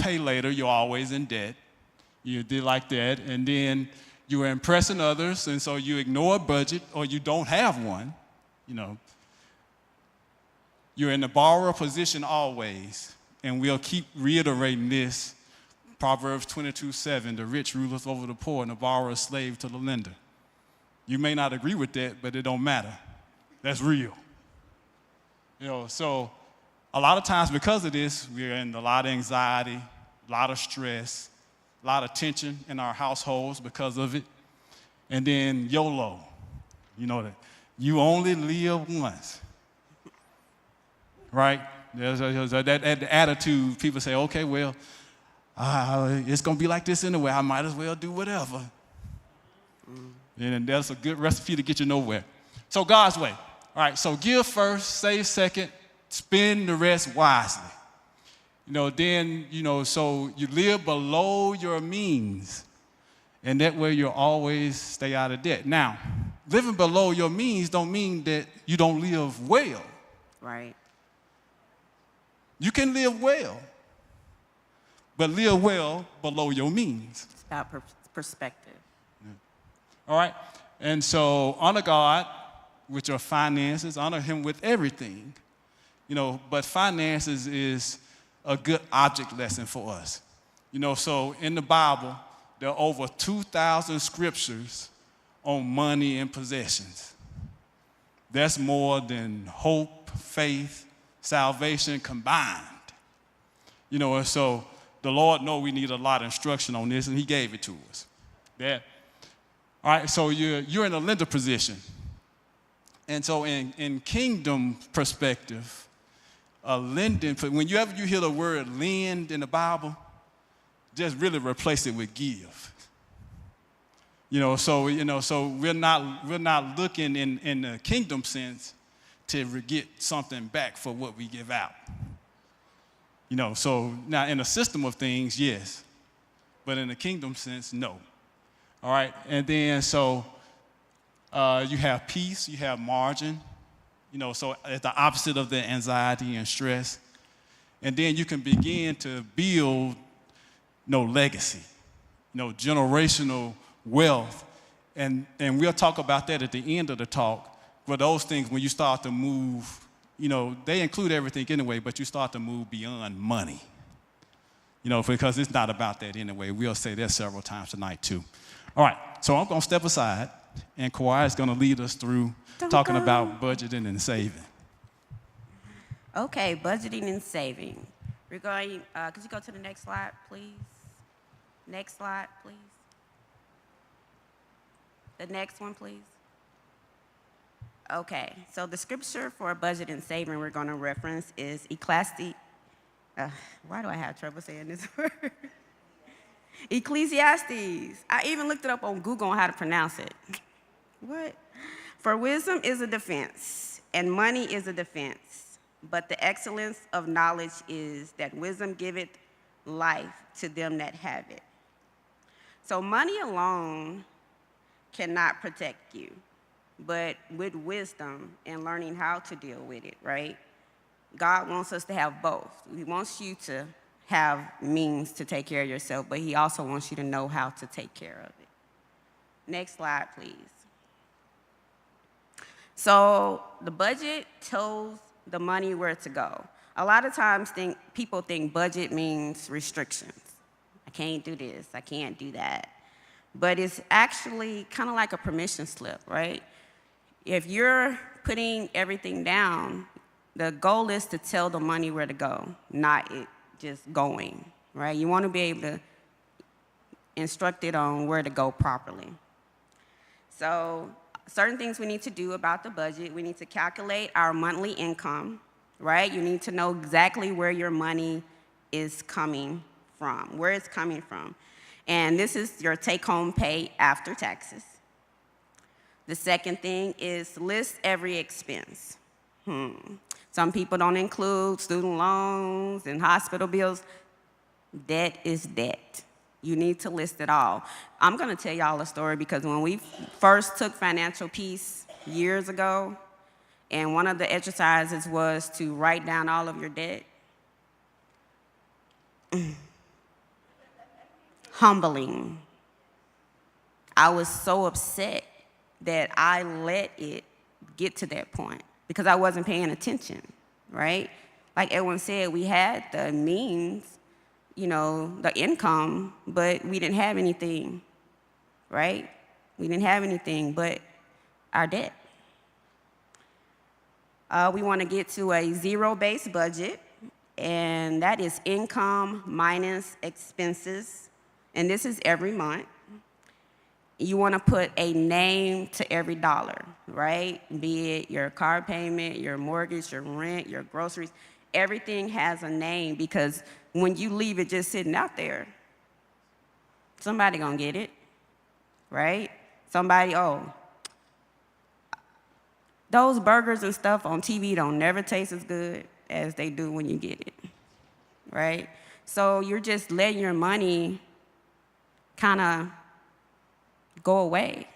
pay later, you're always in debt. You did like that. And then you are impressing others, and so you ignore a budget or you don't have one. You know, you're in the borrower position always. And we'll keep reiterating this. Proverbs 22:7, the rich ruleth over the poor and the borrower is slave to the lender. You may not agree with that, but it don't matter. That's real. You know, so a lot of times because of this, we're in a lot of anxiety, a lot of stress, a lot of tension in our households because of it. And then YOLO, you know that you only live once, right? There's that attitude. People say, okay, well, it's going to be like this anyway. I might as well do whatever. And that's a good recipe to get you nowhere. So God's way. All right, so give first, save second, spend the rest wisely. You know, then, you know, so you live below your means. And that way you'll always stay out of debt. Now, living below your means don't mean that you don't live well. Right. You can live well, but live well below your means. It's about perspective. Yeah. All right? And so honor God with your finances. Honor him with everything. You know, but finances is a good object lesson for us. You know, so in the Bible, there are over 2,000 scriptures on money and possessions. That's more than hope, faith, salvation combined. You know, and so the Lord knows we need a lot of instruction on this, and he gave it to us. Yeah. All right, so you're in a lender position. And so in kingdom perspective, lending, whenever you hear the word lend in the Bible, just really replace it with give. So we're not looking in the kingdom sense to get something back for what we give out. So now in a system of things, yes, but in the kingdom sense, no. All right, and then so you have peace, you have margin, so it's the opposite of the anxiety and stress. And then you can begin to build legacy, generational wealth. And we'll talk about that at the end of the talk. But those things, when you start to move, they include everything anyway, but you start to move beyond money. Because it's not about that anyway. We'll say that several times tonight too. All right, so I'm going to step aside, and Kawhi is going to lead us through talking about budgeting and saving. Okay, budgeting and saving. We're going, could you go to the next slide, please? Next slide, please. The next one, please. Okay, so the scripture for budget and saving we're going to reference is Ecclesiastes. Why do I have trouble saying this word? Ecclesiastes. I even looked it up on Google on how to pronounce it. What? For wisdom is a defense, and money is a defense. But the excellence of knowledge is that wisdom giveth life to them that have it. So money alone cannot protect you, but with wisdom and learning how to deal with it, right? God wants us to have both. He wants you to have means to take care of yourself, but he also wants you to know how to take care of it. Next slide, please. So the budget tells the money where to go. A lot of times people think budget means restrictions. I can't do this, I can't do that. But it's actually kind of like a permission slip, right? If you're putting everything down, the goal is to tell the money where to go, not it just going, right? You want to be able to instruct it on where to go properly. So certain things we need to do about the budget. We need to calculate our monthly income, right? You need to know exactly where your money is coming from, where it's coming from. And this is your take-home pay after taxes. The second thing is list every expense. Some people don't include student loans and hospital bills. Debt is debt. You need to list it all. I'm going to tell y'all a story because when we first took Financial Peace years ago, and one of the exercises was to write down all of your debt, humbling. I was so upset that I let it get to that point because I wasn't paying attention, right? Like Edwin said, we had the means, the income, but we didn't have anything, right? We didn't have anything but our debt. We want to get to a zero-based budget, and that is income minus expenses, and this is every month. You want to put a name to every dollar, right? Be it your car payment, your mortgage, your rent, your groceries. Everything has a name because when you leave it just sitting out there, somebody gonna get it, right? Somebody, those burgers and stuff on TV don't never taste as good as they do when you get it, right? So you're just letting your money kind of go away,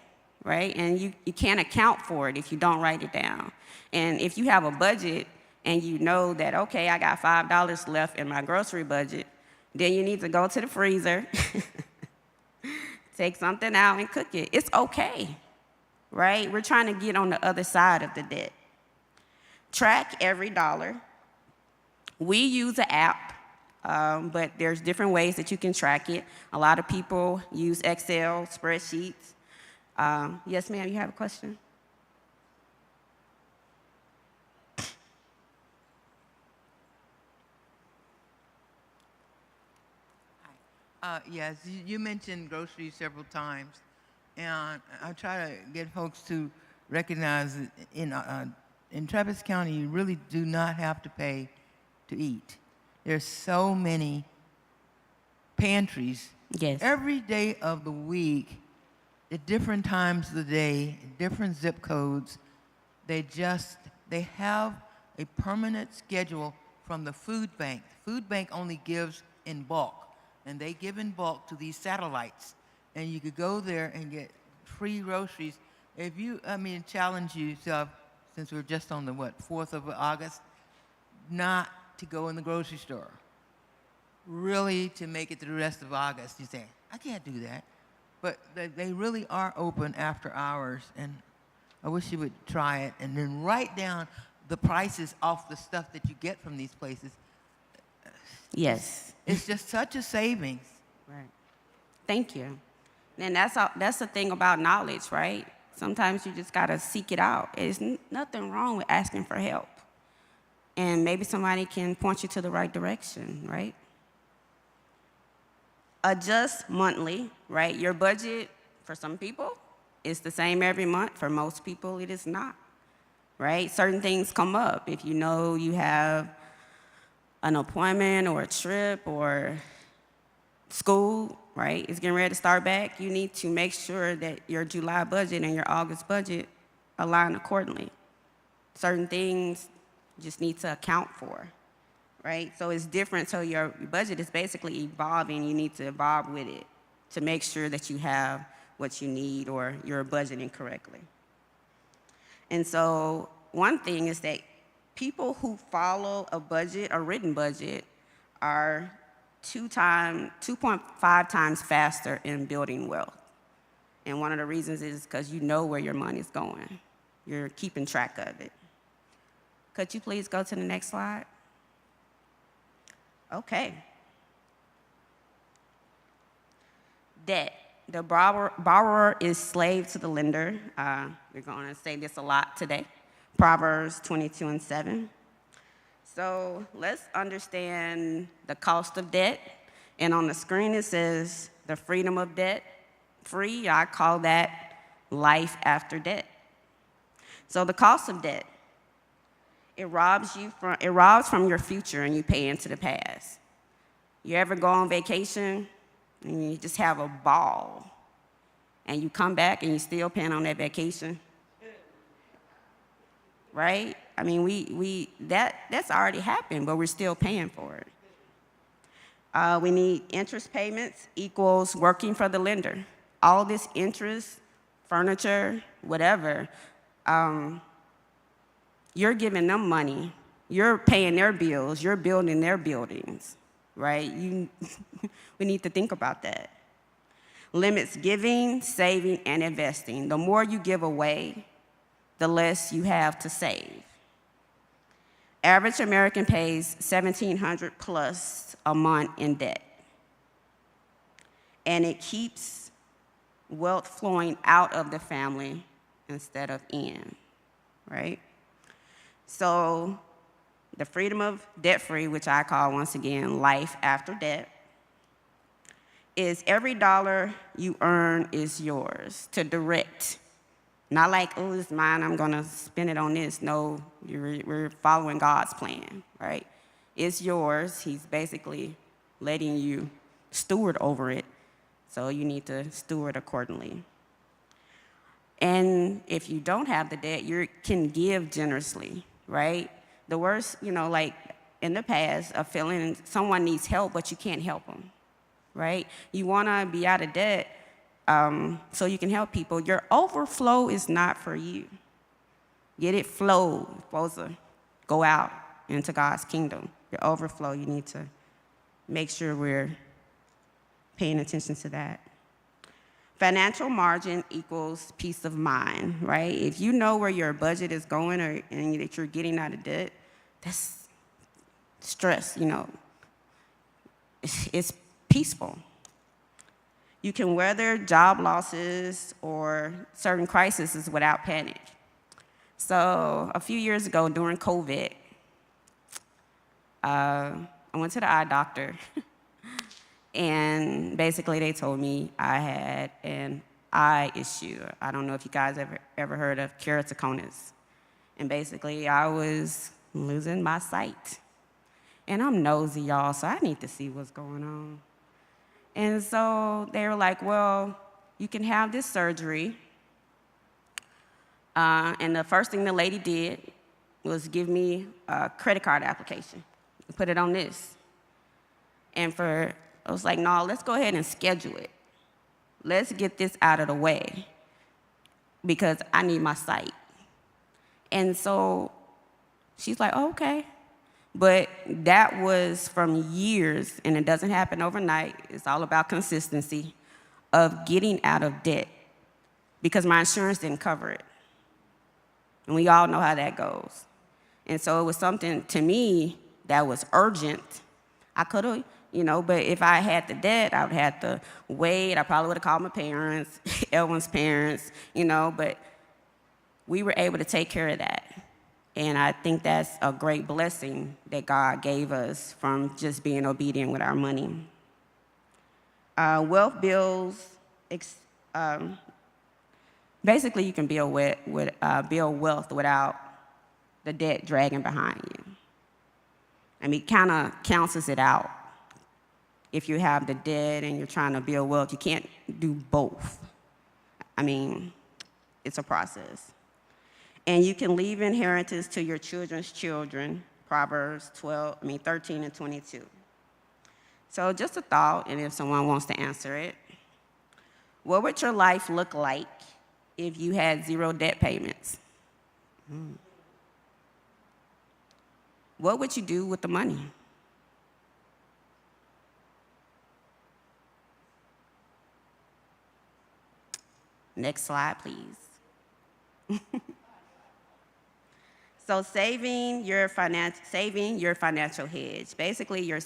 right? And you can't account for it if you don't write it down. And if you have a budget and you know that, okay, I got $5 left in my grocery budget, then you need to go to the freezer, take something out and cook it. It's okay, right? We're trying to get on the other side of the debt. Track every dollar. We use an app, but there's different ways that you can track it. A lot of people use Excel, spreadsheets. Yes, ma'am, you have a question? Yes, you mentioned groceries several times, and I try to get folks to recognize that in Travis County, you really do not have to pay to eat. There's so many pantries. Yes. Every day of the week, at different times of the day, different zip codes, they have a permanent schedule from the food bank. The food bank only gives in bulk, and they give in bulk to these satellites. And you could go there and get free groceries. Challenge yourself, since we're just on the, 4th of August, not to go in the grocery store. Really to make it to the rest of August. You say, I can't do that. But they really are open after hours, and I wish you would try it and then write down the prices off the stuff that you get from these places. Yes. It's just such a savings. Right. Thank you. And that's the thing about knowledge, right? Sometimes you just gotta seek it out. There's nothing wrong with asking for help. And maybe somebody can point you to the right direction, right? Adjust monthly, right? Your budget, for some people, is the same every month. For most people, it is not, right? Certain things come up. If you know you have an appointment or a trip or school, right, is getting ready to start back, you need to make sure that your July budget and your August budget align accordingly. Certain things you just need to account for, right? So it's different. So your budget is basically evolving. You need to evolve with it to make sure that you have what you need or you're budgeting correctly. And so one thing is that people who follow a budget, a written budget, are 2.5 times faster in building wealth. And one of the reasons is because you know where your money is going. You're keeping track of it. Could you please go to the next slide? Okay. Debt. The borrower is slave to the lender. We're going to say this a lot today. Proverbs 22:7. So let's understand the cost of debt. And on the screen it says the freedom of debt. Free, I call that life after debt. So the cost of debt, it robs from your future and you pay into the past. You ever go on vacation and you just have a ball and you come back and you still paying on that vacation? Right? I mean, that's already happened, but we're still paying for it. We need interest payments equals working for the lender. All this interest, furniture, whatever, you're giving them money. You're paying their bills. You're building their buildings, right? We need to think about that. limits giving, saving, and investing. The more you give away, the less you have to save. Average American pays $1,700 plus a month in debt. And it keeps wealth flowing out of the family instead of in, right? So the freedom of debt-free, which I call, once again, life after debt, is every dollar you earn is yours to direct. Not like, oh, it's mine, I'm gonna spend it on this. No, we're following God's plan, right? It's yours. He's basically letting you steward over it, so you need to steward accordingly. And if you don't have the debt, you can give generously, right? The worst, like in the past, of feeling someone needs help, but you can't help them, right? You wanna be out of debt so you can help people. Your overflow is not for you. Get it flow. It's supposed to go out into God's kingdom. Your overflow, you need to make sure we're paying attention to that. Financial margin equals peace of mind, right? If you know where your budget is going and that you're getting out of debt, that's stress, It's peaceful. You can weather job losses or certain crises without panic. So a few years ago during COVID, I went to the eye doctor. And basically they told me I had an eye issue. I don't know if you guys ever heard of keratoconus. And basically I was losing my sight. And I'm nosy, y'all, so I need to see what's going on. And so they were like, well, you can have this surgery. And the first thing the lady did was give me a credit card application, put it on this. And I was like, no, let's go ahead and schedule it. Let's get this out of the way because I need my sight. And so she's like, oh, okay. But that was from years, and it doesn't happen overnight. It's all about consistency of getting out of debt because my insurance didn't cover it. And we all know how that goes. And so it was something to me that was urgent. I could have, but if I had the debt, I would have to wait. I probably would have called my parents, Elvin's parents, but we were able to take care of that. And I think that's a great blessing that God gave us from just being obedient with our money. Wealth builds, basically you can build wealth without the debt dragging behind you. I mean, it kind of cancels it out. If you have the debt and you're trying to build wealth, you can't do both. I mean, it's a process. And you can leave inheritance to your children's children, Proverbs 13 and 22. So just a thought, and if someone wants to answer it, what would your life look like if you had 0 debt payments? What would you do with the money? Next slide, please. So saving your financial hedge. Basically, your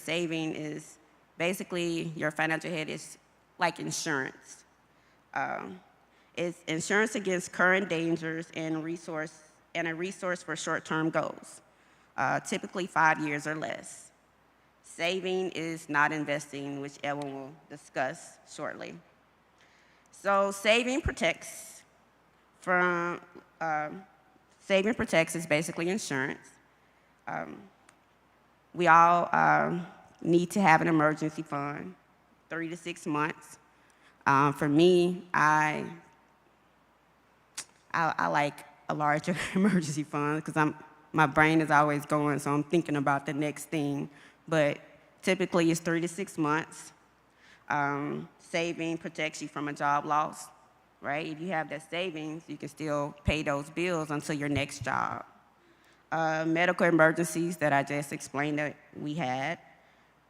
financial hedge is like insurance. It's insurance against current dangers and a resource for short-term goals, typically 5 years or less. Saving is not investing, which Ellen will discuss shortly. So saving protects is basically insurance. We all need to have an emergency fund, 3 to 6 months. For me, I like a larger emergency fund because my brain is always going, so I'm thinking about the next thing. But typically, it's 3 to 6 months. Saving protects you from a job loss, right? If you have that savings, you can still pay those bills until your next job. Medical emergencies that I just explained that we had.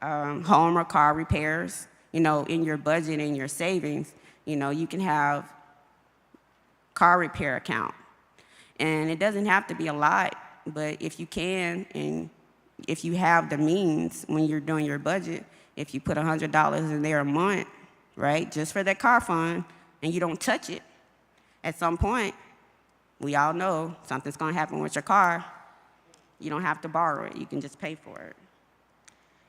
Home or car repairs, in your budget and your savings, You know, you can have car repair account. And it doesn't have to be a lot, but if you can, and if you have the means when you're doing your budget, if you put $100 in there a month, right, just for that car fund, and you don't touch it, at some point, we all know something's gonna happen with your car. You don't have to borrow it, you can just pay for it.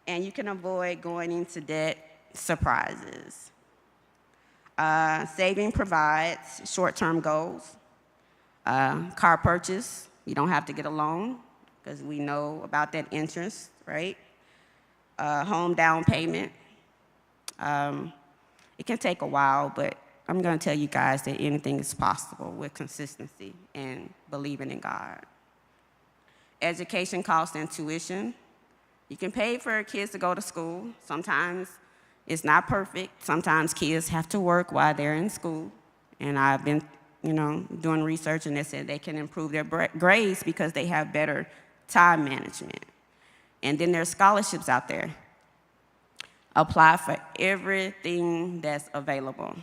And you can avoid going into debt surprises. Saving provides short-term goals. Car purchase, you don't have to get a loan because we know about that interest, right? Home down payment. It can take a while, but I'm going to tell you guys that anything is possible with consistency and believing in God. Education cost and tuition. You can pay for kids to go to school. Sometimes it's not perfect. Sometimes kids have to work while they're in school. And I've been, doing research, and they said they can improve their grades because they have better time management. And then there's scholarships out there. Apply for everything that's available.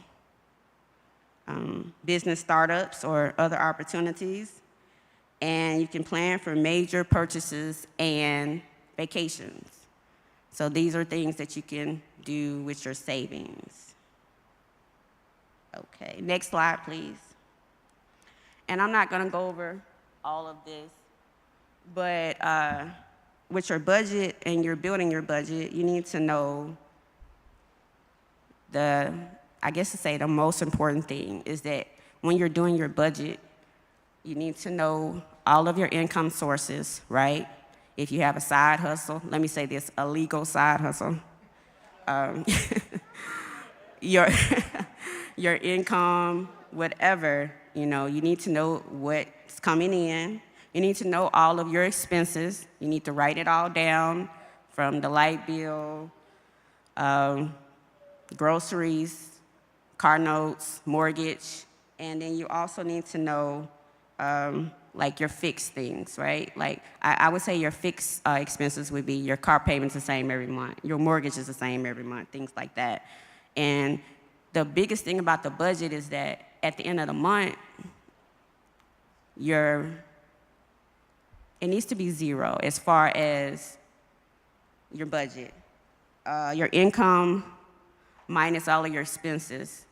Business startups or other opportunities. And you can plan for major purchases and vacations. So these are things that you can do with your savings. Okay, next slide, please. And I'm not gonna go over all of this, but with your budget and you're building your budget, you need to know the most important thing is that when you're doing your budget, you need to know all of your income sources, right? If you have a side hustle, let me say this, a legal side hustle. Your income, whatever, you need to know what's coming in. You need to know all of your expenses. You need to write it all down, from the light bill, groceries, car notes, mortgage, and then you also need to know like your fixed things, right? Like I would say your fixed expenses would be your car payment's the same every month, your mortgage is the same every month, things like that. And the biggest thing about the budget is that at the end of the month, it needs to be zero as far as your budget. Your income minus all of your expenses,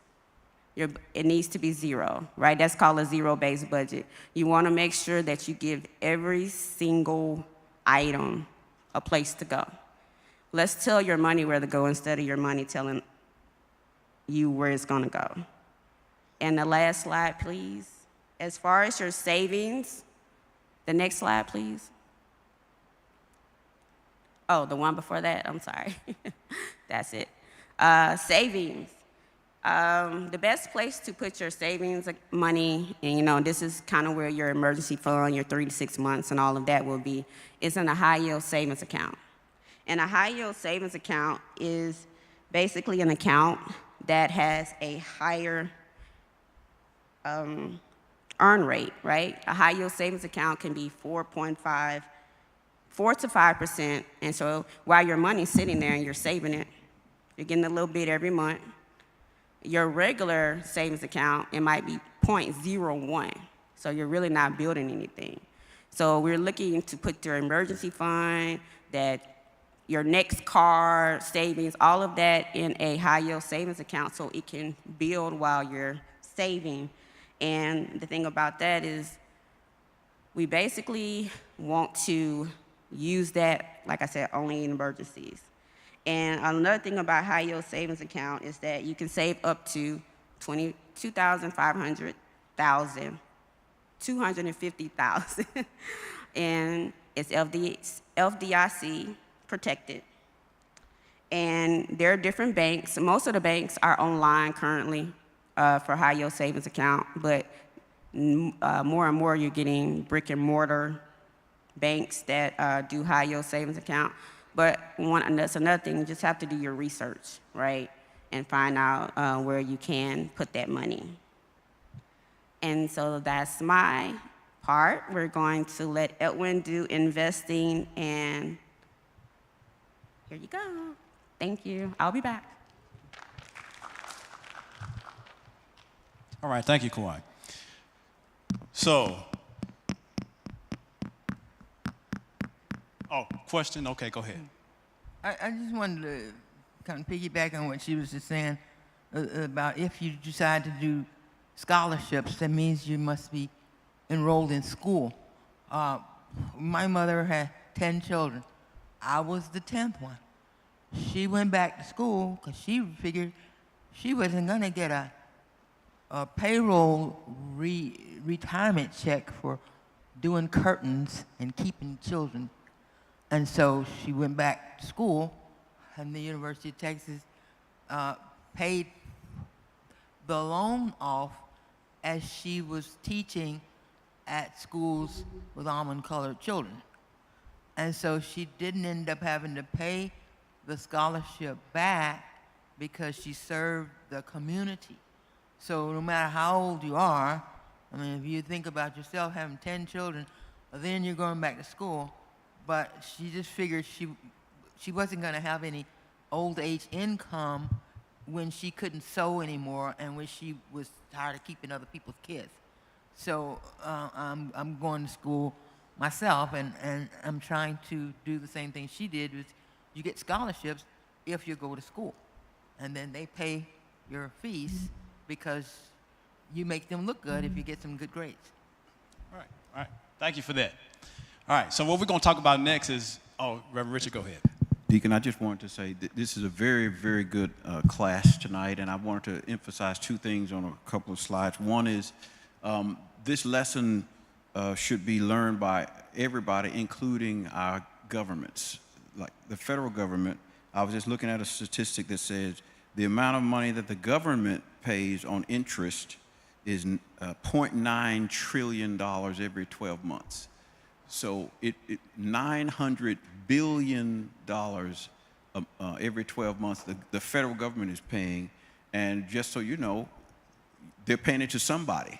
it needs to be zero, right? That's called a zero-based budget. You want to make sure that you give every single item a place to go. Let's tell your money where to go instead of your money telling you where it's going to go. And the last slide, please. As far as your savings, the next slide, please. Oh, the one before that, I'm sorry. That's it. Savings. The best place to put your savings money, and this is kind of where your emergency fund, your 3 to 6 months and all of that will be, is in a high-yield savings account. And a high-yield savings account is basically an account that has a higher earn rate, right? A high-yield savings account can be 4 to 5%, and so while your money's sitting there and you're saving it, you're getting a little bit every month. Your regular savings account, it might be 0.01, so you're really not building anything. So we're looking to put your emergency fund, that your next car savings, all of that in a high-yield savings account so it can build while you're saving. And the thing about that is we basically want to use that, like I said, only in emergencies. And another thing about high-yield savings account is that you can save up to $250,000, and it's FDIC protected. And there are different banks. Most of the banks are online currently for high-yield savings account, but more and more you're getting brick-and-mortar banks that do high-yield savings account. But that's another thing, you just have to do your research, right? And find out where you can put that money. And so that's my part. We're going to let Edwin do investing, and here you go. Thank you. I'll be back. All right, thank you, Kawhi. So, question? Okay, go ahead. I just wanted to kind of piggyback on what she was just saying about if you decide to do scholarships, that means you must be enrolled in school. My mother had 10 children. I was the 10th one. She went back to school because she figured she wasn't going to get a payroll retirement check for doing curtains and keeping children. And so she went back to school, and the University of Texas paid the loan off as she was teaching at schools with almond-colored children. And so she didn't end up having to pay the scholarship back because she served the community. So no matter how old you are, I mean, if you think about yourself having 10 children, then you're going back to school. But she just figured she wasn't going to have any old age income when she couldn't sew anymore and when she was tired of keeping other people's kids. So I'm going to school myself, and I'm trying to do the same thing she did. Was you get scholarships if you go to school, and then they pay your fees because you make them look good if you get some good grades. All right. Thank you for that. All right, so what we're going to talk about next is, Reverend Richard, go ahead. Deacon, I just wanted to say that this is a very, very good class tonight, and I wanted to emphasize two things on a couple of slides. One is this lesson should be learned by everybody, including our governments. Like the federal government, I was just looking at a statistic that says the amount of money that the government pays on interest is $0.9 trillion every 12 months. So $900 billion every 12 months the federal government is paying, and just so you know, they're paying it to somebody,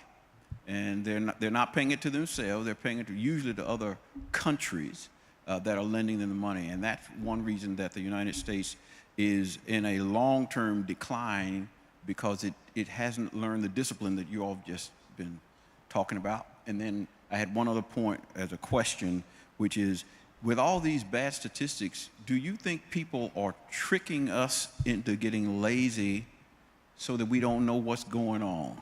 and they're not paying it to themselves. They're paying it to usually to other countries that are lending them the money, and that's one reason that the United States is in a long-term decline, because it hasn't learned the discipline that you all have just been talking about. And then I had one other point as a question, which is, with all these bad statistics, do you think people are tricking us into getting lazy so that we don't know what's going on?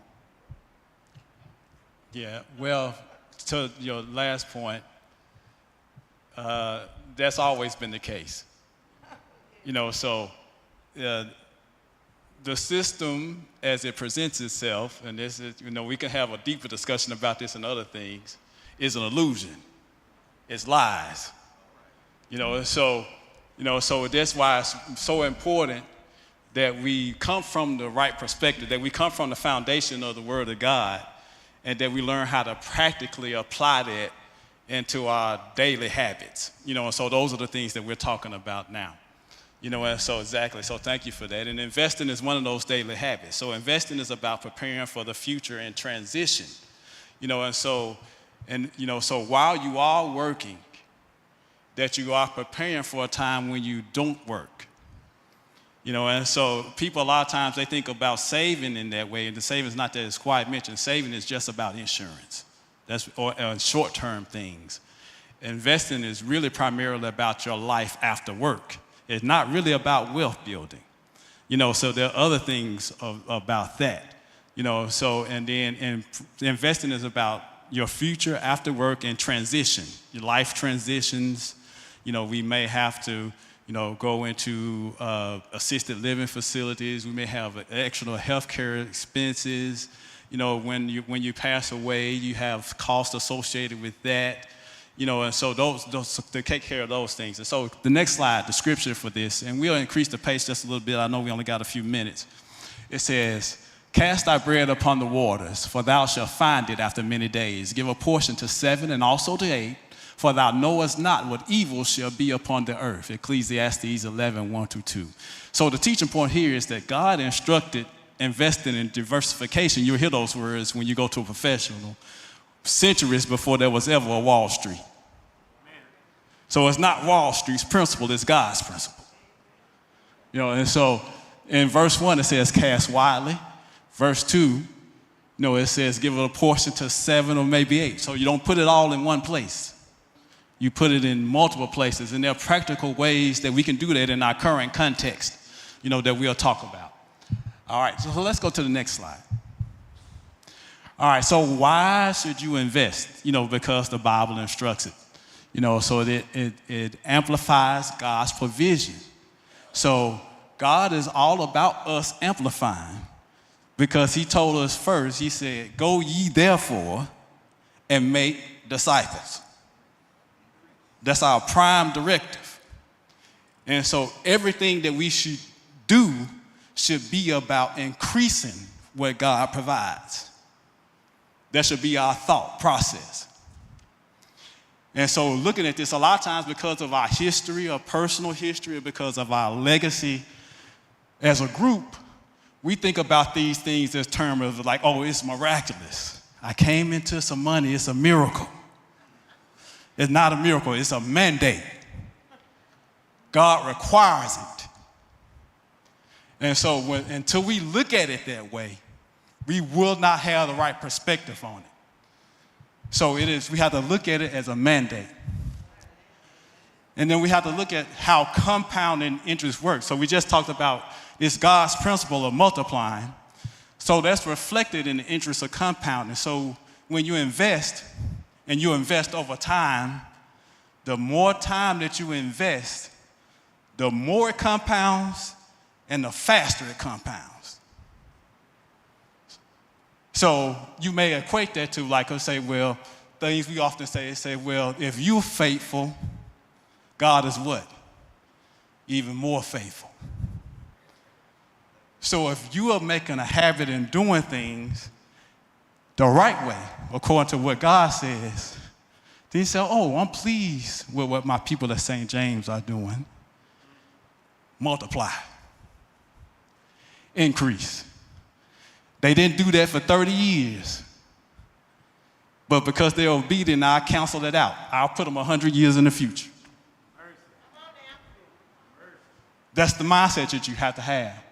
Yeah, well, to your last point, that's always been the case. So the system as it presents itself, and this is, we can have a deeper discussion about this and other things, is an illusion. It's lies. So that's why it's so important that we come from the right perspective, that we come from the foundation of the Word of God, and that we learn how to practically apply that into our daily habits. And so those are the things that we're talking about now. And so exactly, so thank you for that. And investing is one of those daily habits. So investing is about preparing for the future and transition. So while you are working, that you are preparing for a time when you don't work. And so people a lot of times they think about saving in that way, and the saving is not that, as Quiet mentioned, saving is just about insurance. Or short-term things. Investing is really primarily about your life after work. It's not really about wealth building. So there are other things about that. And investing is about your future after work and transition, your life transitions. We may have to, go into assisted living facilities. We may have extra healthcare expenses. When you pass away, you have costs associated with that. And so those to take care of those things. And so the next slide, the scripture for this, and we'll increase the pace just a little bit. I know we only got a few minutes. It says, "Cast thy bread upon the waters, for thou shalt find it after many days. Give a portion to 7 and also to 8, for thou knowest not what evil shall be upon the earth." Ecclesiastes 11, 1-2. So the teaching point here is that God instructed investing in diversification. You'll hear those words when you go to a professional, centuries before there was ever a Wall Street. So it's not Wall Street's principle, it's God's principle. And so in verse 1 it says, "Cast widely." Verse 2, No, it says give it a portion to 7 or maybe 8. So you don't put it all in one place. You put it in multiple places. And there are practical ways that we can do that in our current context, that we'll talk about. All right, so let's go to the next slide. All right, so why should you invest? Because the Bible instructs it. So it amplifies God's provision. So God is all about us amplifying. Because he told us first, he said, go ye therefore and make disciples. That's our prime directive. And so everything that we should do should be about increasing what God provides. That should be our thought process. And so looking at this, a lot of times because of our history, our personal history, or because of our legacy as a group, we think about these things as terms of like, oh, it's miraculous. I came into some money, it's a miracle. It's not a miracle, it's a mandate. God requires it. And so until we look at it that way, we will not have the right perspective on it. So we have to look at it as a mandate. And then we have to look at how compounding interest works. So we just talked about it's God's principle of multiplying. So that's reflected in the interest of compounding. So when you invest, and you invest over time, the more time that you invest, the more it compounds and the faster it compounds. So you may equate that to things we often say, well, if you're faithful, God is what? Even more faithful. So if you are making a habit in doing things the right way, according to what God says, then you say, oh, I'm pleased with what my people at St. James are doing. Multiply. Increase. They didn't do that for 30 years. But because they're obedient, I cancel it out. I'll put them 100 years in the future. That's the mindset that you have to have.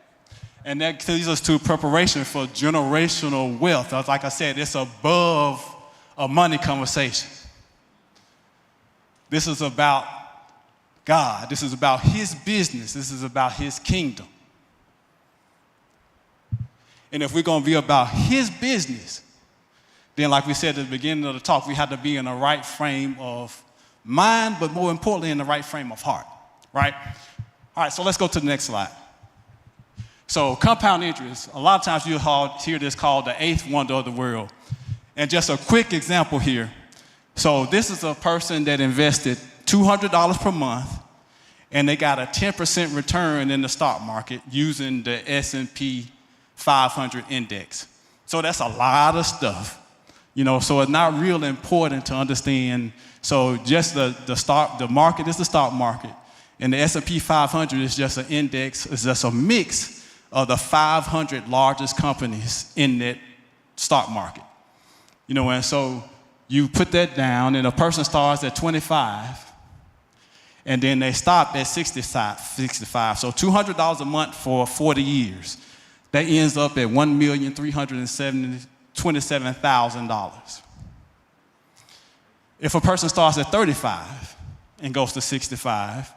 And that leads us to preparation for generational wealth. Like I said, it's above a money conversation. This is about God. This is about his business. This is about his kingdom. And if we're going to be about his business, then like we said at the beginning of the talk, we have to be in the right frame of mind, but more importantly, in the right frame of heart, right? All right, so let's go to the next slide. So compound interest, a lot of times you'll hear this called the eighth wonder of the world. And just a quick example here. So this is a person that invested $200 per month, and they got a 10% return in the stock market using the S&P 500 index. So that's a lot of stuff, so it's not real important to understand. So just the market is the stock market, and the S&P 500 is just an index, it's just a mix of the 500 largest companies in that stock market. And so you put that down, and a person starts at 25, and then they stop at 65. So $200 a month for 40 years. That ends up at $1,327,000. If a person starts at 35 and goes to 65,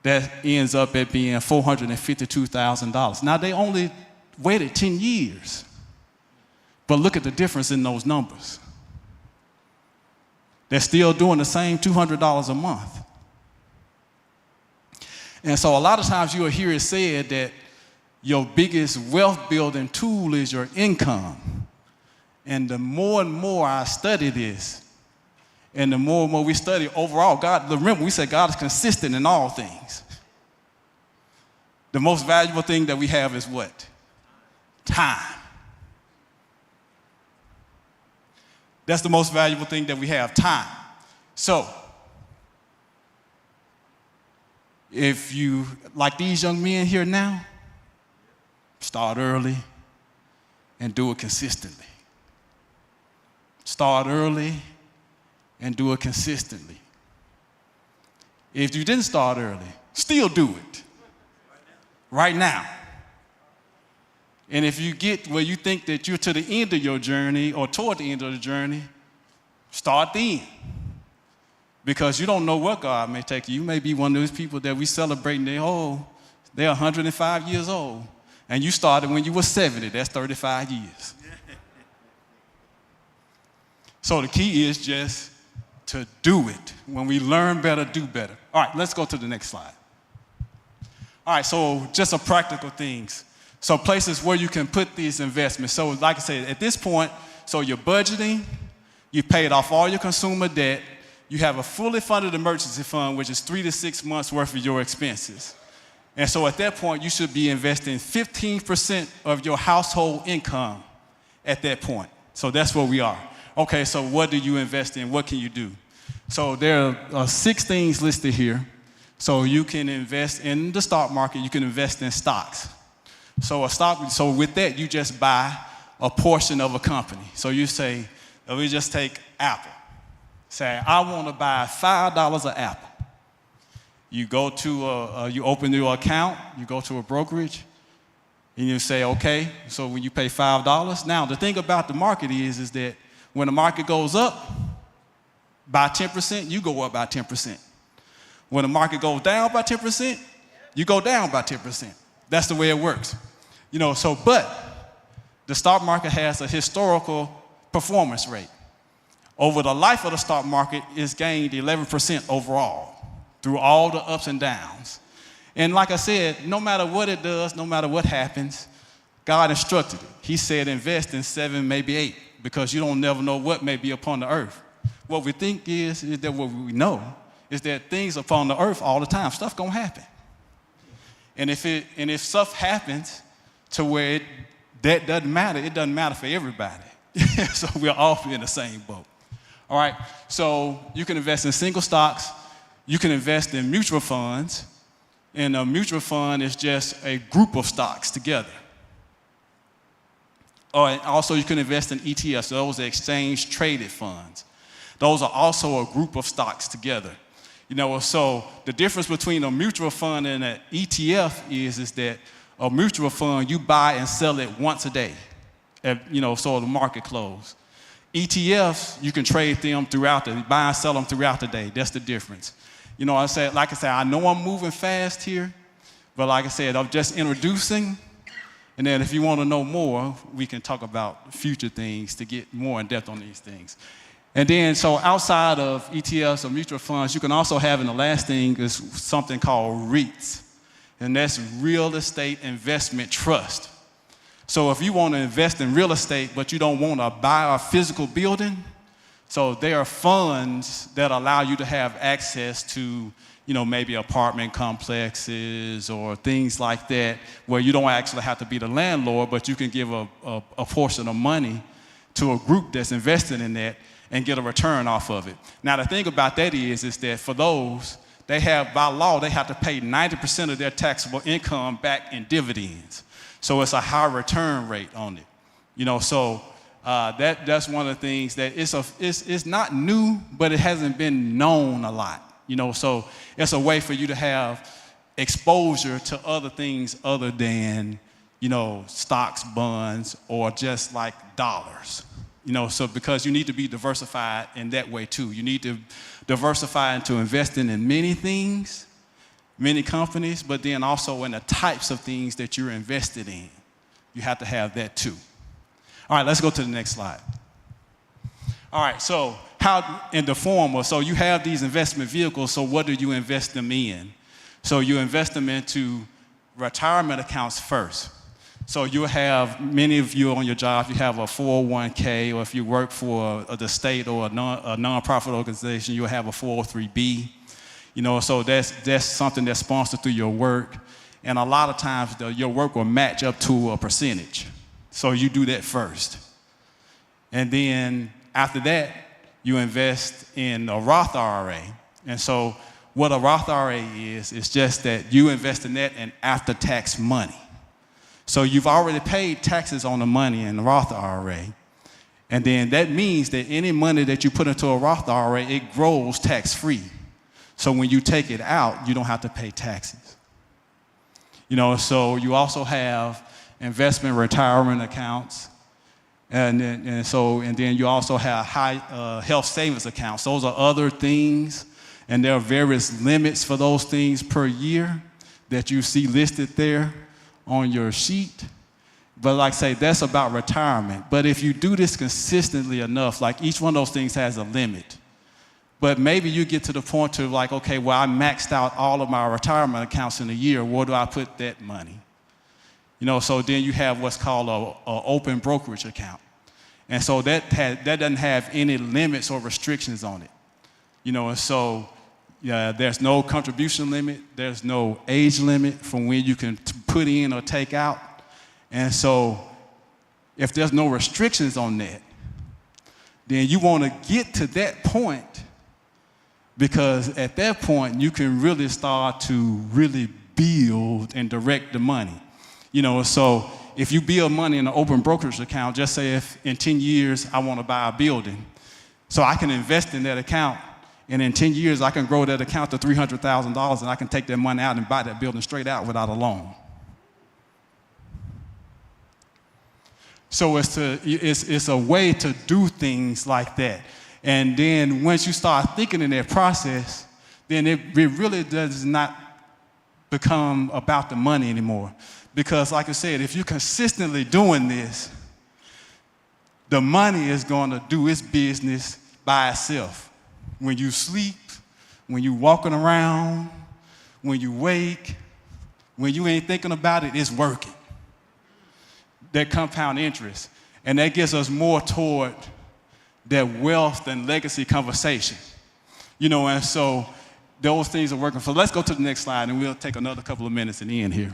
that ends up at being $452,000. Now, they only waited 10 years, but look at the difference in those numbers. They're still doing the same $200 a month. And so a lot of times you'll hear it said that your biggest wealth building tool is your income. And the more and more I study this, and the more and more we study overall, remember we said God is consistent in all things. The most valuable thing that we have is what? Time. That's the most valuable thing that we have, time. So, if you, like these young men here now, start early and do it consistently. Start early and do it consistently. If you didn't start early, still do it. Right now. And if you get where you think that you're to the end of your journey or toward the end of the journey, start then. Because you don't know what God may take you. You may be one of those people that we celebrating they're 105 years old. And you started when you were 70. That's 35 years. So the key is just to do it. When we learn better, do better. All right, let's go to the next slide. All right, so just some practical things. So places where you can put these investments. So like I said, at this point, so you're budgeting, you paid off all your consumer debt, you have a fully funded emergency fund, which is 3 to 6 months worth of your expenses. And so at that point, you should be investing 15% of your household income at that point. So that's where we are. Okay, so what do you invest in? What can you do? So there are 6 things listed here. So you can invest in the stock market, you can invest in stocks. So with that, you just buy a portion of a company. So you say, we just take Apple. Say, I want to buy $5 of Apple. You go to, you open your account, you go to a brokerage, and you say, okay, so when you pay $5, now the thing about the market is that when the market goes up by 10%, you go up by 10%. When the market goes down by 10%, you go down by 10%. That's the way it works. But the stock market has a historical performance rate. Over the life of the stock market, it's gained 11% overall through all the ups and downs. And like I said, no matter what it does, no matter what happens, God instructed it. He said invest in 7, maybe 8, because you don't never know what may be upon the earth. What we think is that what we know is that things upon the earth all the time, stuff gonna happen. And if stuff happens to where that doesn't matter, it doesn't matter for everybody. So we're all in the same boat. All right, so you can invest in single stocks, you can invest in mutual funds, and a mutual fund is just a group of stocks together. And also you can invest in ETFs, those are exchange traded funds. Those are also a group of stocks together. So the difference between a mutual fund and an ETF is that a mutual fund, you buy and sell it once a day, so the market close. ETFs, you can trade them buy and sell them throughout the day. That's the difference. I know I'm moving fast here, but like I said, I'm just introducing. And then if you want to know more, we can talk about future things to get more in depth on these things. And then, so outside of ETFs or mutual funds, you can also have, and the last thing is something called REITs. And that's real estate investment trust. So if you want to invest in real estate, but you don't want to buy a physical building, so there are funds that allow you to have access to, maybe apartment complexes or things like that, where you don't actually have to be the landlord, but you can give a portion of money to a group that's invested in that and get a return off of it. Now, the thing about that is that for those, by law, they have to pay 90% of their taxable income back in dividends. So it's a high return rate on it. So that's one of the things that it's not new, but it hasn't been known a lot. So it's a way for you to have exposure to other things other than, stocks, bonds, or just like dollars. So because you need to be diversified in that way too. You need to diversify into investing in many things, many companies, but then also in the types of things that you're invested in. You have to have that too. All right, let's go to the next slide. All right, so how in the form of, so you have these investment vehicles, so what do you invest them in? So you invest them into retirement accounts first. So you have, many of you on your job, you have a 401k, or if you work for the state or a nonprofit organization, you'll have a 403b. So that's something that's sponsored through your work. And a lot of times your work will match up to a percentage. So you do that first. And then after that, you invest in a Roth IRA. And so what a Roth IRA is just that you invest in that and after-tax money. So you've already paid taxes on the money in the Roth IRA. And then that means that any money that you put into a Roth IRA, it grows tax-free. So when you take it out, you don't have to pay taxes. So you also have investment retirement accounts. And then you also have high health savings accounts. Those are other things, and there are various limits for those things per year that you see listed there on your sheet. But like I say, that's about retirement. But if you do this consistently enough, like each one of those things has a limit. But maybe you get to the point of like, okay, well, I maxed out all of my retirement accounts in a year. Where do I put that money? So then you have what's called an open brokerage account. And so that doesn't have any limits or restrictions on it. And so there's no contribution limit. There's no age limit from when you can put in or take out. And so if there's no restrictions on that, then you want to get to that point, because at that point you can really start to really build and direct the money. So if you build money in an open brokerage account, just say if in 10 years I want to buy a building, so I can invest in that account, and in 10 years I can grow that account to $300,000, and I can take that money out and buy that building straight out without a loan. So it's a way to do things like that. And then once you start thinking in that process, then it really does not become about the money anymore. Because like I said, if you're consistently doing this, the money is going to do its business by itself. When you sleep, when you're walking around, when you wake, when you ain't thinking about it, it's working. That compound interest. And that gets us more toward that wealth and legacy conversation. And so those things are working. So let's go to the next slide, and we'll take another couple of minutes at the end here.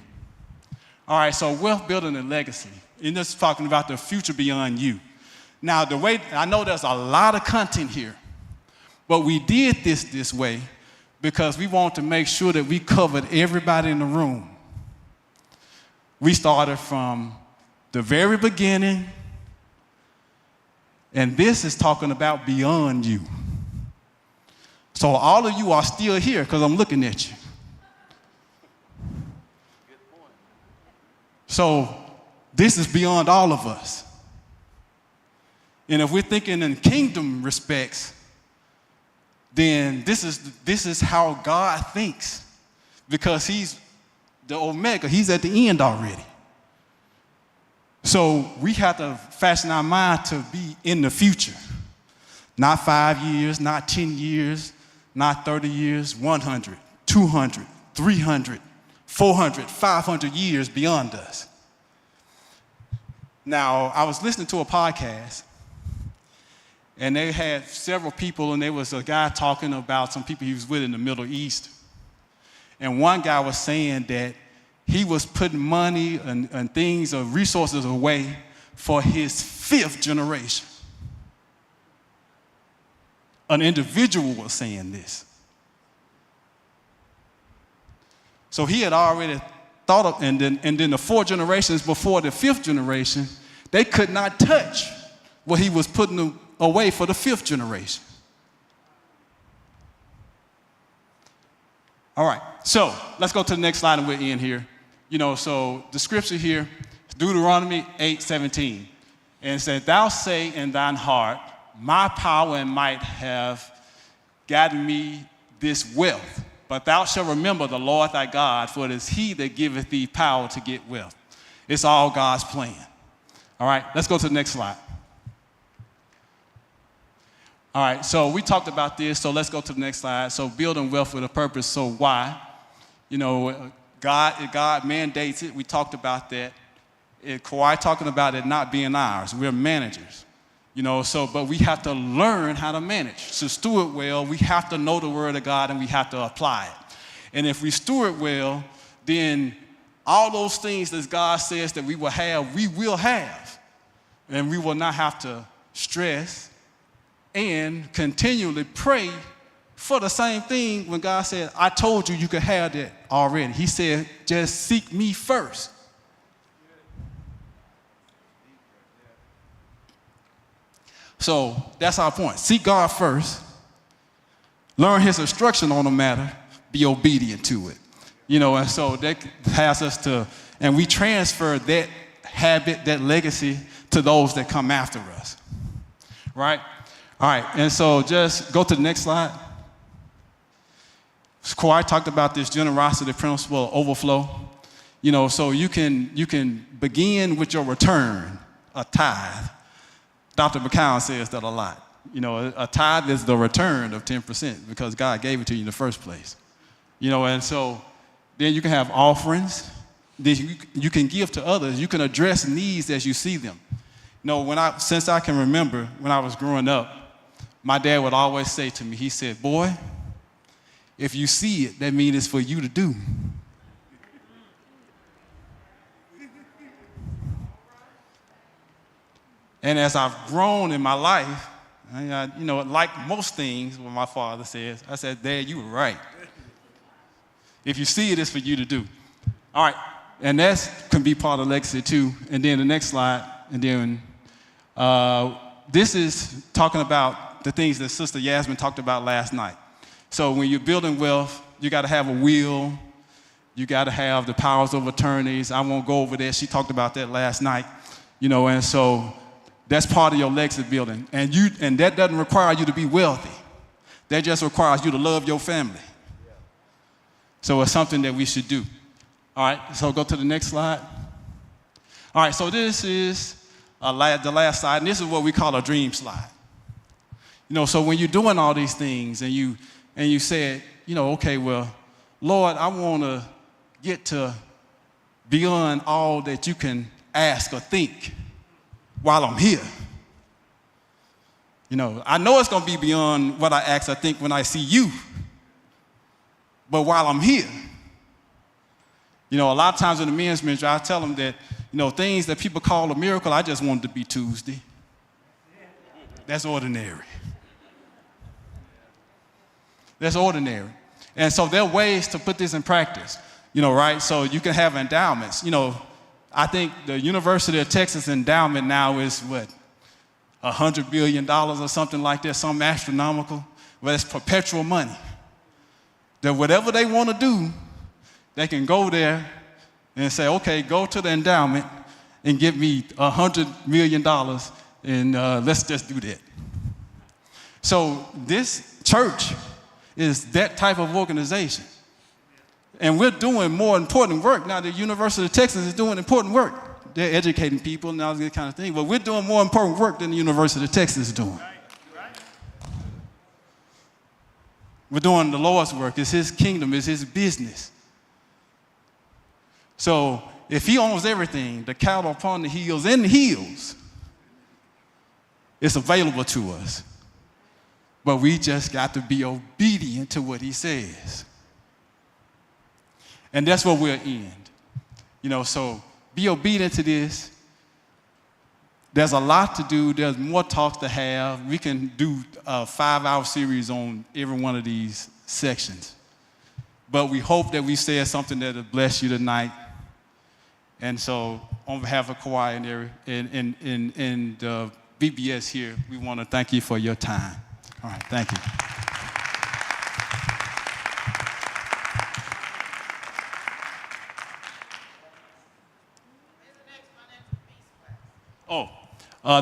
All right, so wealth building and legacy. And this is talking about the future beyond you. Now, the way, I know there's a lot of content here, but we did this way because we want to make sure that we covered everybody in the room. We started from the very beginning, and this is talking about beyond you. So all of you are still here because I'm looking at you. So this is beyond all of us. And if we're thinking in kingdom respects, then this is how God thinks, because he's the Omega. He's at the end already. So we have to fashion our mind to be in the future. Not 5 years, not 10 years, not 30 years, 100, 200, 300, 400, 500 years beyond us. Now, I was listening to a podcast, and they had several people, and there was a guy talking about some people he was with in the Middle East. And one guy was saying that he was putting money and things or resources away for his 5th generation. An individual was saying this. So he had already thought of, and then the 4 generations before the 5th generation, they could not touch what he was putting away for the 5th generation. All right, so let's go to the next slide and we're in here. So the scripture here, Deuteronomy 8:17, and it said, "Thou say in thine heart, my power and might have gotten me this wealth. But thou shalt remember the Lord thy God, for it is he that giveth thee power to get wealth." It's all God's plan. All right, let's go to the next slide. All right, so we talked about this, so let's go to the next slide. So building wealth with a purpose, so why? God mandates it. We talked about that. Kawhi talking about it not being ours. We're managers. But we have to learn how to manage. To steward well, we have to know the word of God and we have to apply it. And if we steward well, then all those things that God says that we will have, we will have. And we will not have to stress and continually pray for the same thing when God said, I told you you could have that already. He said, just seek me first. So that's our point. Seek God first. Learn his instruction on the matter. Be obedient to it. And so that has us to, and we transfer that habit, that legacy to those that come after us, right? All right, and so just go to the next slide. Kawhi talked about this generosity principle, overflow. You know, so you can begin with your return, a tithe. Dr. McCown says that a lot. You know, a tithe is the return of 10% because God gave it to you in the first place. You know, and so then you can have offerings. Then you can give to others. You can address needs as you see them. You know, since I can remember when I was growing up, my dad would always say to me, he said, boy, if you see it, that means it's for you to do. And as I've grown in my life, you know, like most things, what my father says, I said, Dad, you were right. If you see it, it's for you to do. All right, and that can be part of legacy too. And then the next slide, and then this is talking about the things that Sister Yasmin talked about last night. So when you're building wealth, you got to have a will. You got to have the powers of attorneys. I won't go over that. She talked about that last night. You know, and so that's part of your legacy building. And that doesn't require you to be wealthy. That just requires you to love your family. So it's something that we should do. All right, so go to the next slide. All right, so this is the last slide, and this is what we call a dream slide. You know, so when you're doing all these things and you said, you know, okay, well, Lord, I want to get to beyond all that you can ask or think while I'm here. You know, I know it's going to be beyond what I ask or think when I see you. But while I'm here, you know, a lot of times in the men's ministry, I tell them that, you know, things that people call a miracle, I just want it to be Tuesday. That's ordinary. That's ordinary. And so there are ways to put this in practice, you know, right? So you can have endowments. You know, I think the University of Texas endowment now is what, $100 billion or something like that, something astronomical. Well, it's perpetual money. That whatever they want to do, they can go there and say, okay, go to the endowment and give me $100 million and let's just do that. So this church is that type of organization. And we're doing more important work. Now the University of Texas is doing important work. They're educating people and all that kind of thing, but we're doing more important work than the University of Texas is doing. We're doing the Lord's work. It's His kingdom. It's His business. So if He owns everything, the cattle upon the hills and the hills, it's available to us. But we just got to be obedient to what He says. And that's where we'll end. You know, so be obedient to this. There's a lot to do. There's more talks to have. We can do a 5-hour series on every one of these sections. But we hope that we said something that will bless you tonight. And so on behalf of Kawhi and VBS here, we want to thank you for your time. All right, thank you.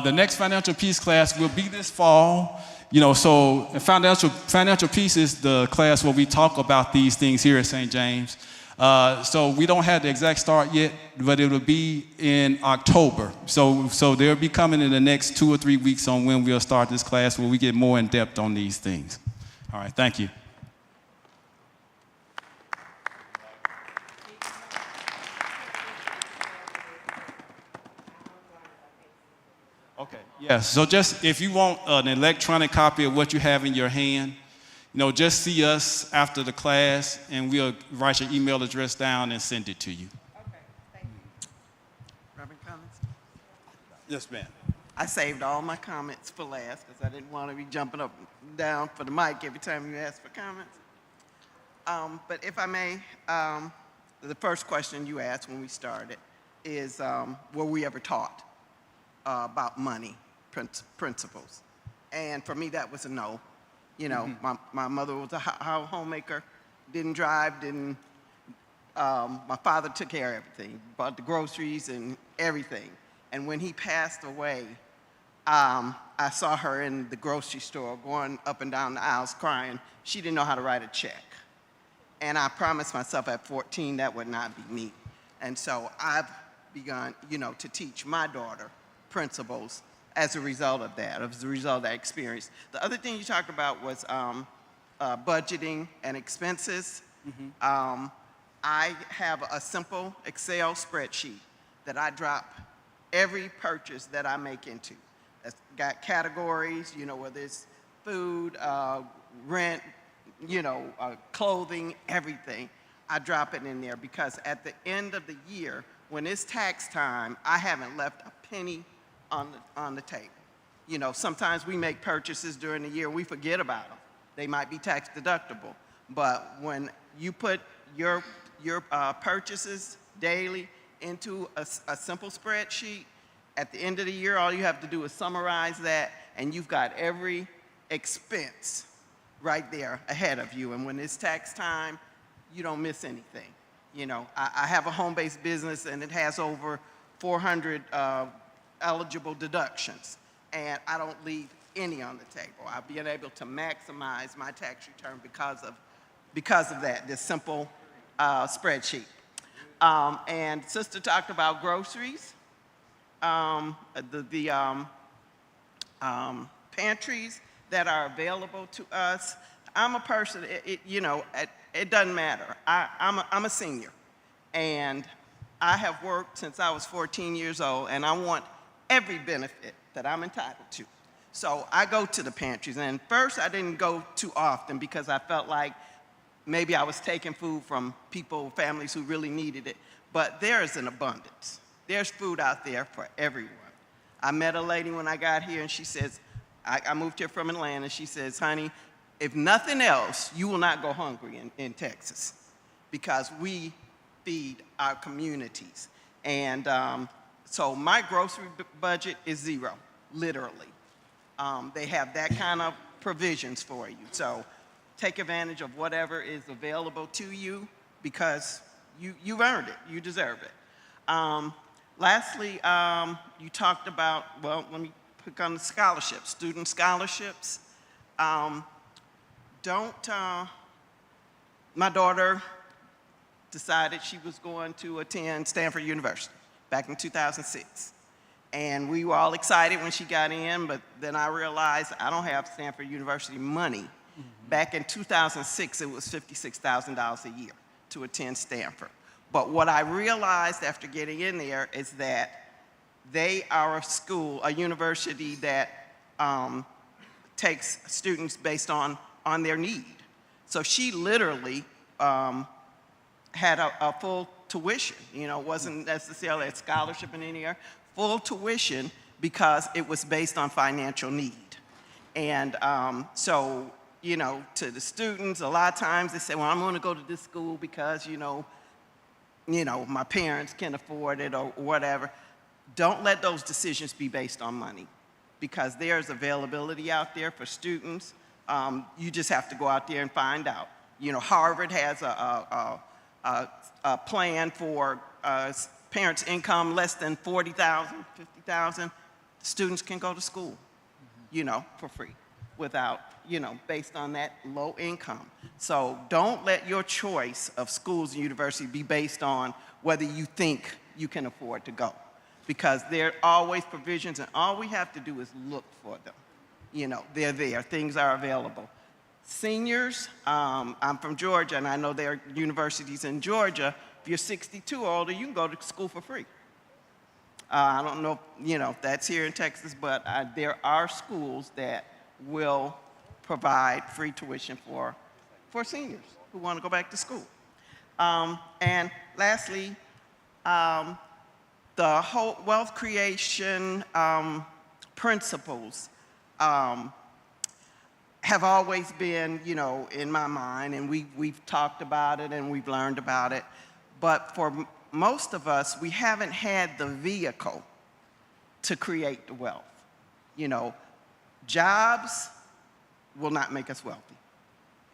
The next financial peace class will be this fall. You know, so financial peace is the class where we talk about these things here at St. James. So we don't have the exact start yet, but it will be in October. So they'll be coming in the next 2 or 3 weeks on when we'll start this class where we get more in depth on these things. All right, thank you. Okay, yes, so just if you want an electronic copy of what you have in your hand, you know, just see us after the class and we'll write your email address down and send it to you. Okay, thank you. Reverend Collins? Yes, ma'am. I saved all my comments for last because I didn't want to be jumping up and down for the mic every time you asked for comments. But if I may, the first question you asked when we started is, were we ever taught about money principles? And for me, that was a no. You know, my mother was a homemaker, didn't drive, didn't my father took care of everything, bought the groceries and everything. And when he passed away, I saw her in the grocery store going up and down the aisles crying. She didn't know how to write a check. And I promised myself at 14 that would not be me. And so I've begun, to teach my daughter principles as a result of that, as a result of that experience. The other thing you talked about was budgeting and expenses. I have a simple Excel spreadsheet that I drop every purchase that I make into. It's got categories, whether it's food, rent, clothing, everything. I drop it in there because at the end of the year, when it's tax time, I haven't left a penny on the table. Sometimes we make purchases during the year, we forget about them. They might be tax deductible. But when you put your purchases daily into a simple spreadsheet, at the end of the year, all you have to do is summarize that, and you've got every expense right there ahead of you. And when it's tax time, you don't miss anything. I have a home-based business, and it has over 400 eligible deductions, and I don't leave any on the table. I've been able to maximize my tax return because of that, this simple spreadsheet. And Sister talked about groceries. The pantries that are available to us. I'm a person, it doesn't matter. I'm a senior, and I have worked since I was 14 years old, and I want every benefit that I'm entitled to. So I go to the pantries, and first I didn't go too often because I felt like maybe I was taking food from people, families who really needed it, but there is an abundance. There's food out there for everyone. I met a lady when I got here, and she says, I moved here from Atlanta. She says, honey, if nothing else, you will not go hungry in Texas because we feed our communities. And so my grocery budget is zero, literally. They have that kind of provisions for you. So take advantage of whatever is available to you because you've earned it. You deserve it. Lastly, you talked about, well, let me pick on the scholarships, student scholarships. My daughter decided she was going to attend Stanford University back in 2006. And we were all excited when she got in, but then I realized I don't have Stanford University money. Back in 2006, it was $56,000 a year to attend Stanford. But what I realized after getting in there is that they are a university that takes students based on their need. So she literally had a full tuition. It wasn't necessarily a scholarship in any area, full tuition because it was based on financial need. And so, to the students, a lot of times they say, well, I'm going to go to this school because, my parents can afford it or whatever. Don't let those decisions be based on money because there's availability out there for students. You just have to go out there and find out. Harvard has a plan for parents' income less than $40,000, $50,000. Students can go to school, for free without, based on that low income. So don't let your choice of schools and universities be based on whether you think you can afford to go. Because there are always provisions, and all we have to do is look for them. They're there. Things are available. Seniors, I'm from Georgia, and I know there are universities in Georgia. If you're 62 or older, you can go to school for free. I don't know, if that's here in Texas, but there are schools that will provide free tuition for seniors who want to go back to school. And lastly, the whole wealth creation principles have always been, in my mind, and we've talked about it and we've learned about it. But for most of us, we haven't had the vehicle to create the wealth. Jobs will not make us wealthy.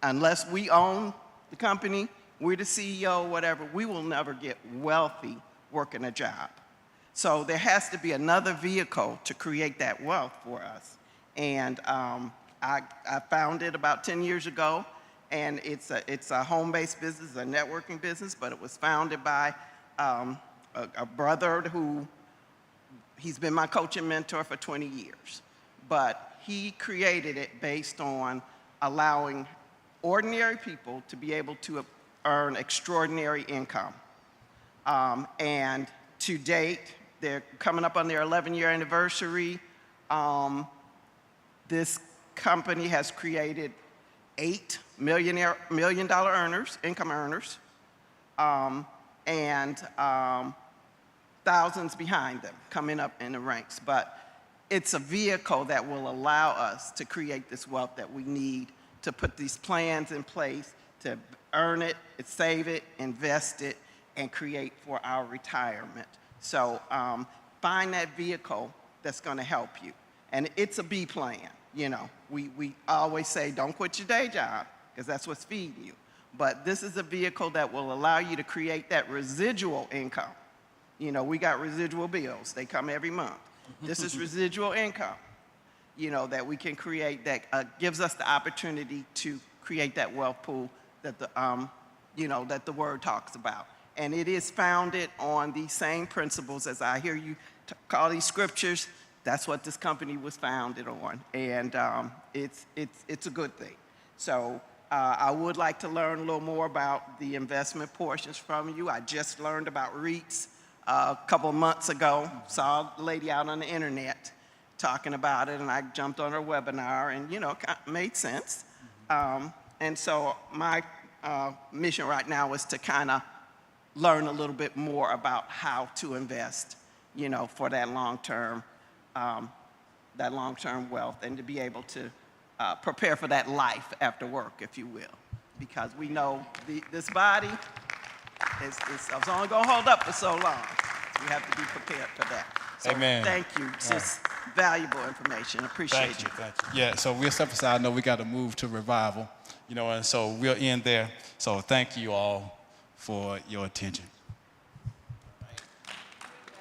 Unless we own the company, we're the CEO, whatever, we will never get wealthy working a job. So there has to be another vehicle to create that wealth for us. And I found it about 10 years ago, and it's a home-based business, a networking business, but it was founded by a brother who, he's been my coach and mentor for 20 years. But he created it based on allowing ordinary people to be able to earn extraordinary income. And to date, they're coming up on their 11-year anniversary. This company has created 8 million-dollar earners, income earners, and thousands behind them coming up in the ranks. But it's a vehicle that will allow us to create this wealth that we need to put these plans in place to earn it, save it, invest it, and create for our retirement. So find that vehicle that's going to help you. And it's a B plan. You know, we always say don't quit your day job because that's what's feeding you. But this is a vehicle that will allow you to create that residual income. You know, we got residual bills. They come every month. This is residual income, you know, that we can create that gives us the opportunity to create that wealth pool that you know, that the word talks about. And it is founded on the same principles as I hear you call these scriptures. That's what this company was founded on. And it's a good thing. So I would like to learn a little more about the investment portions from you. I just learned about REITs a couple of months ago. Saw a lady out on the internet talking about it, and I jumped on her webinar, and, you know, it made sense. And so my mission right now is to kind of learn a little bit more about how to invest, you know, for that long-term wealth, and to be able to prepare for that life after work, if you will. Because we know this body is only going to hold up for so long. We have to be prepared for that. So Amen. Thank you. It's just valuable information. Appreciate you. Thank you. Yeah, so we'll step aside. I know we got to move to revival, you know, and so we'll end there. So thank you all for your attention.